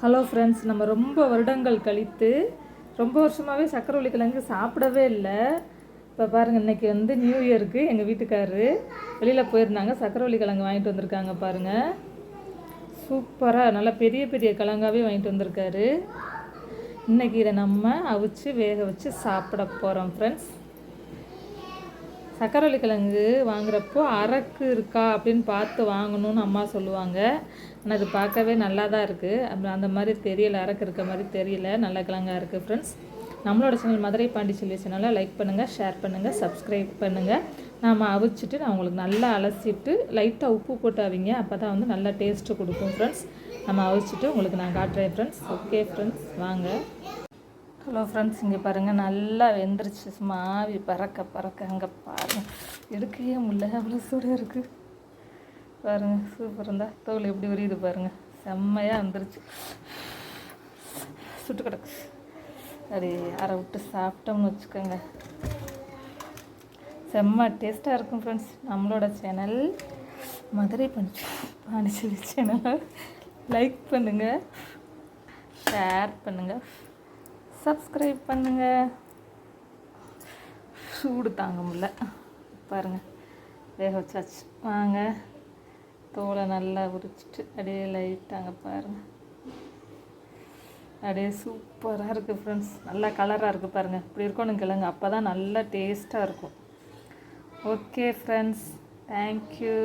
Hello friends, நம்ம ரொம்ப வருடங்கள் கழித்து ரொம்ப வருஷமாகவே சக்கரவள்ளி கிழங்கு சாப்பிடவே இல்லை. இப்போ பாருங்கள், இன்றைக்கி நியூ இயருக்கு எங்கள் வீட்டுக்காரரு வெளியில் போயிருந்தாங்க, சக்கரவள்ளி கிழங்கு வாங்கிட்டு வந்திருக்காங்க. பாருங்கள், சூப்பராக நல்லா பெரிய பெரிய கிழங்காவே வாங்கிட்டு வந்திருக்காரு. இன்றைக்கி இதை நம்ம அவிச்சு வேக வச்சு சாப்பிட போகிறோம் ஃப்ரெண்ட்ஸ். சக்கரவள்ளி கிழங்கு வாங்குறப்போ அரக்கு இருக்கா அப்படின்னு பார்த்து வாங்கணும்னு அம்மா சொல்லுவாங்க. ஆனால் அது பார்க்கவே நல்லா தான் இருக்குது. அந்த மாதிரி தெரியல, அரக்கு இருக்க மாதிரி தெரியல. நல்ல கிழங்காக இருக்குது ஃப்ரெண்ட்ஸ். நம்மளோட சேனல் மதுரை பாண்டிச்செல்வி சேனலை லைக் பண்ணுங்கள், ஷேர் பண்ணுங்கள், சப்ஸ்கிரைப் பண்ணுங்கள். நாம் அவிச்சிட்டு நான் உங்களுக்கு நல்லா அலசிட்டு லைட்டாக உப்பு போட்டு அவிங்க, அப்போ தான் நல்லா டேஸ்ட்டு கொடுக்கும் ஃப்ரெண்ட்ஸ். நம்ம அவிச்சிட்டு உங்களுக்கு நான் காட்டுறேன் ஃப்ரெண்ட்ஸ். ஓகே ஃப்ரெண்ட்ஸ், வாங்க. ஹலோ ஃப்ரெண்ட்ஸ், இங்கே பாருங்கள், நல்லா வெந்துருச்சு. மாவி பறக்க அங்கே பாருங்கள், எடுக்கவே முடியல, அவ்வளோ சூடாக இருக்குது. பாருங்கள், சூப்பர் இருந்தால் தோல் எப்படி உரியுது பாருங்கள், செம்மையாக வந்துருச்சு. சுட்டு கிடக்கு. அப்படி அரை விட்டு சாப்பிட்டோம்னு வச்சுக்கோங்க, செம்ம டேஸ்ட்டாக இருக்கும் ஃப்ரெண்ட்ஸ். நம்மளோட சேனல் மதுரை பாண்டிச்செல்வி சேனலை லைக் பண்ணுங்கள், ஷேர் பண்ணுங்கள், சப்ஸ்கிரைப் பண்ணுங்கள். சூடு தாங்க முடியல. பாருங்கள், வேக வச்சாச்சு. வாங்க, தோலை நல்லா உரிச்சிட்டு அப்படியே லைட்டாங்க பாருங்கள், அப்படியே சூப்பராக இருக்குது ஃப்ரெண்ட்ஸ். நல்லா கலராக இருக்குது பாருங்கள். இப்படி இருக்கணும் கிழங்கு, அப்போ தான் நல்லா டேஸ்ட்டாக இருக்கும். Okay friends, thank you.